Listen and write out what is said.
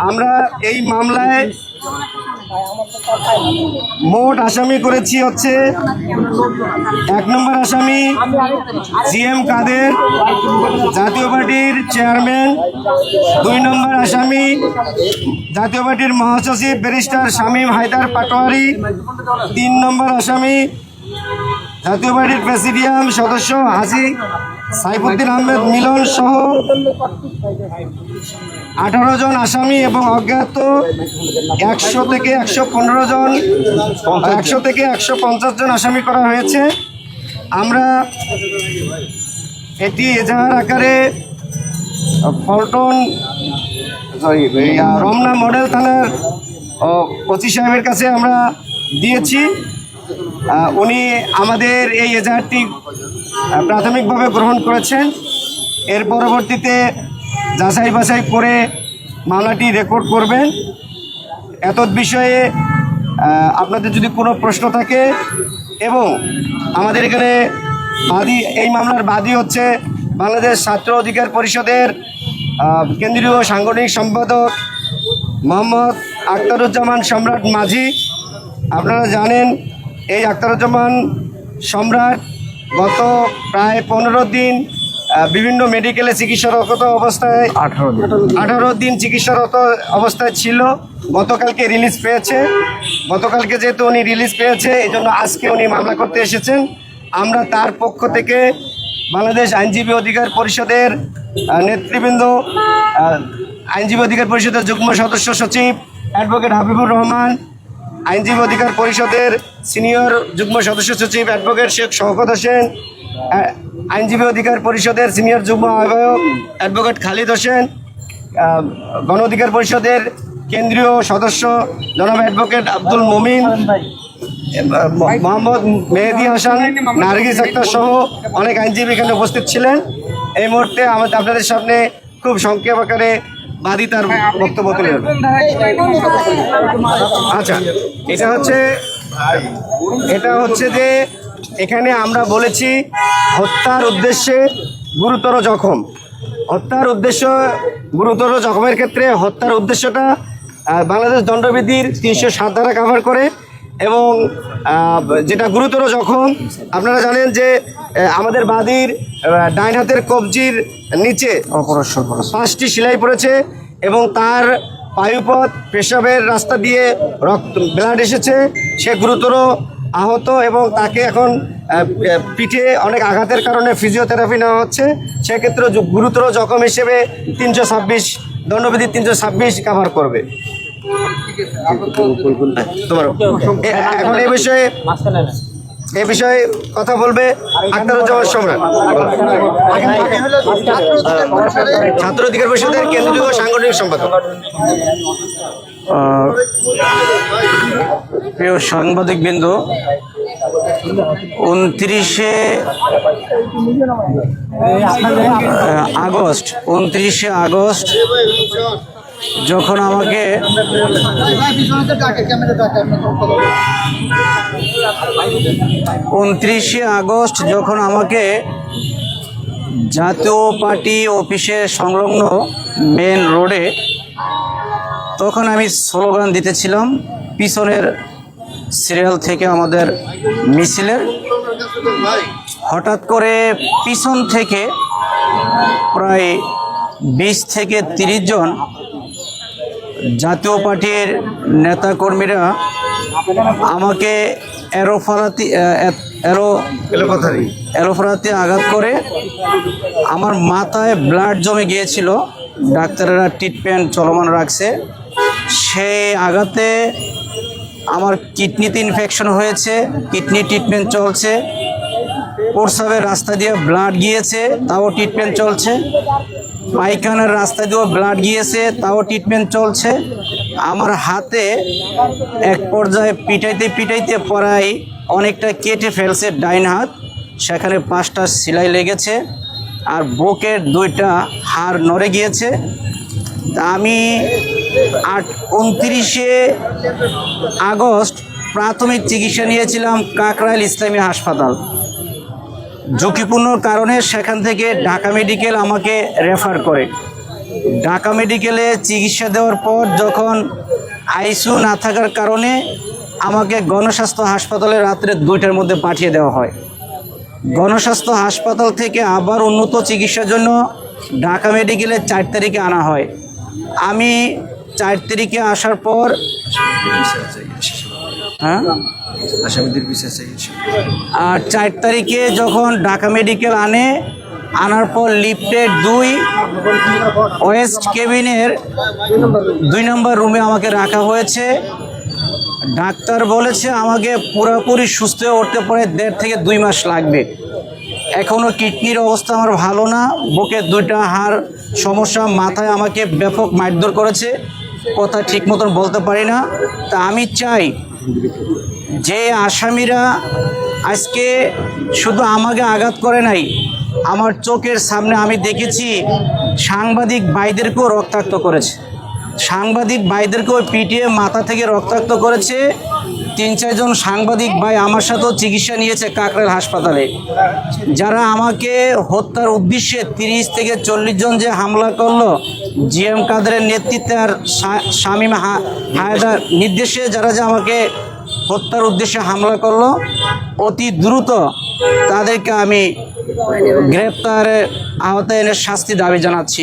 আমরা এই মামলায় মোট আসামি করেছি হচ্ছে 1 নম্বর আসামি জিএম কাদের, জাতীয় পার্টির চেয়ারম্যান। 2 নম্বর আসামি জাতীয় পার্টির মহাসচিব ব্যারিস্টার শামীম হায়দার পাটোয়ারি। 3 নম্বর আসামি জাতীয় পার্টির প্রেসিডিয়াম সদস্য হাজী সাইফুদ্দিন আহমেদ মিলন সহ 18 জন আসামি এবং অজ্ঞাত 100 থেকে 115 জন, 100 থেকে 150 জন আসামি করা হয়েছে। আমরা এটি এজাহার আকারে পল্টন রমনা মডেল থানার ওসি সাহেবের কাছে আমরা দিয়েছি। উনি আমাদের এই এজাহারটি প্রাথমিকভাবে গ্রহণ করেছেন। এর পরবর্তীতে যাচাই বাছাই করে মামলাটি রেকর্ড করবেন। এতদ বিষয়ে আপনাদের যদি কোনো প্রশ্ন থাকে, এবং আমাদের এখানে বাদী, এই মামলার বাদী হচ্ছে বাংলাদেশ ছাত্র অধিকার পরিষদের কেন্দ্রীয় সাংগঠনিক সম্পাদক মোহাম্মদ আখতারুজ্জামান সম্রাট মাঝি। আপনারা জানেন এই আখতারুজ্জামান সম্রাট গত প্রায় 15 দিন বিভিন্ন মেডিকেলে চিকিৎসারত অবস্থায় 18 দিন চিকিৎসারত অবস্থায় ছিল। গতকালকে রিলিজ পেয়েছে। গতকালকে যেহেতু উনি রিলিজ পেয়েছে, এই জন্য আজকে উনি মামলা করতে এসেছেন। আমরা তার পক্ষ থেকে বাংলাদেশ আইনজীবী অধিকার পরিষদের নেতৃবৃন্দ, আইনজীবী অধিকার পরিষদের যুগ্ম সদস্য সচিব অ্যাডভোকেট হাবিবুর রহমান, আইনজীবী অধিকার পরিষদের সিনিয়র যুগ্ম সদস্য সচিব অ্যাডভোকেট শেখ শওকত হোসেন, আইনজীবী অধিকার পরিষদের সিনিয়র যুগ্ম আহ্বায়ক অ্যাডভোকেট খালিদ হোসেন, গণ অধিকার পরিষদের কেন্দ্রীয় সদস্য জনাব অ্যাডভোকেট আব্দুল মমিন, মোহাম্মদ মেহেদি হাসান, নার্গিস আক্তার সহ অনেক আইনজীবী এখানে উপস্থিত ছিলেন। এই মুহূর্তে আপনাদের সামনে খুব সংক্ষেপ আকারে বাদী তার বক্তব্য তুলে ধরবেন। আচ্ছা, এটা হচ্ছে যে এখানে আমরা বলেছি হত্যার উদ্দেশ্যে গুরুতর জখম। হত্যার উদ্দেশ্য গুরুতর জখমের ক্ষেত্রে হত্যার উদ্দেশ্যটা বাংলাদেশ দণ্ডবিধির 307 ধারা কভার করে, এবং যেটা গুরুতর জখম, আপনারা জানেন যে আমাদের বাদীর ডাইন হাতের কবজির নিচে 5টি সেলাই পড়েছে, এবং তার পায়ুপথ পেশাবের রাস্তা দিয়ে ব্লাড এসেছে। সে গুরুতর আহত, এবং তাকে এখন পিঠে অনেক আঘাতের কারণে ফিজিওথেরাপি নেওয়া হচ্ছে। সেক্ষেত্রে গুরুতর জখম হিসেবে 326 দণ্ডবিধি 326 কভার করবে। এখন এই বিষয়ে কথা বলবে আখতারুজ্জামান সম্রাট, ছাত্র অধিকার পরিষদের কেন্দ্রীয় সাংগঠনিক সম্পাদক। প্রিয় সাংবাদিকবৃন্দ, 29 আগস্ট যখন আমাকে জাতীয় পার্টি অফিসের সংলগ্ন মেন রোডে, তখন আমি স্লোগান দিতেছিলাম পিছনের সিরিয়াল থেকে আমাদের মিছিলের। হঠাৎ করে পিছন থেকে প্রায় 20 থেকে 30 জন জাতীয় পার্টির নেতাকর্মীরা আমাকে এলোফারাতে আঘাত করে। আমার মাথায় ব্লাড জমে গিয়েছিল, ডাক্তারেরা ট্রিটমেন্ট চলমান রাখছে। সেই আঘাতে আমার কিডনিতে ইনফেকশন হয়েছে, কিডনি ট্রিটমেন্ট চলছে। প্রস্রাবের রাস্তা দিয়ে ব্লাড গিয়েছে, তাও ট্রিটমেন্ট চলছে। পায়খানার রাস্তা দিয়েও ব্লাড গিয়েছে, তাও ট্রিটমেন্ট চলছে। আমার হাতে এক পর্যায়ে পিটাইতে প্রায় অনেকটা কেটে ফেলছে ডাইন হাত, সেখানে 5টা সেলাই লেগেছে, আর বুকের 2টা হাড় নড়ে গিয়েছে। আমি 29 আগস্ট প্রাথমিক চিকিৎসা নিয়েছিলাম কাকরাইল ইসলামী হাসপাতাল। ঝুঁকিপূর্ণ কারণে সেখান থেকে ঢাকা মেডিকেল আমাকে রেফার করে। ঢাকা মেডিকেলে চিকিৎসা দেওয়ার পর যখন আইসিইউ না থাকার কারণে আমাকে গণস্বাস্থ্য হাসপাতালে রাত্রে 2টার মধ্যে পাঠিয়ে দেওয়া হয়। গণস্বাস্থ্য হাসপাতাল থেকে আবার উন্নত চিকিৎসার জন্য ঢাকা মেডিকেলে 4 তারিখে আনা হয়। আমি 4 তারিখে আসার পর হ্যাঁ আর 4 তারিখে যখন ঢাকা মেডিকেল আনার পর লিফটের 2 ওয়েস্ট কেবিনের 2 নম্বর রুমে আমাকে রাখা হয়েছে। ডাক্তার বলেছে আমাকে পুরোপুরি সুস্থ হয়ে উঠতে পারে 1.5 থেকে 2 মাস লাগবে। এখনও কিডনির অবস্থা আমার ভালো না, বুকে 2টা হাড় সমস্যা, মাথায় আমাকে ব্যাপক মারধর করেছে, কথা ঠিক মতন বলতে পারি না। তা আমি চাই যে আসামিরা আজকে শুধু আমাকে আঘাত করে নাই, আমার চোখের সামনে আমি দেখেছি সাংবাদিক ভাইদেরকেও রক্তাক্ত করেছে, সাংবাদিক ভাইদেরকেও পিটিয়ে মাথা থেকে রক্তাক্ত করেছে। 3-4 জন সাংবাদিক ভাই আমার সাথেও চিকিৎসা নিয়েছে কাকরাইল হাসপাতালে। যারা আমাকে হত্যার উদ্দেশ্যে 30 থেকে 40 জন যে হামলা করলো, জিএম কাদেরের নেতৃত্বে আর শামীম হায়দার নির্দেশে যারা যে আমাকে হত্যার উদ্দেশ্যে হামলা করলো, অতি দ্রুত তাদেরকে আমি গ্রেপ্তারের আওতায় এনে শাস্তি দাবি জানাচ্ছি।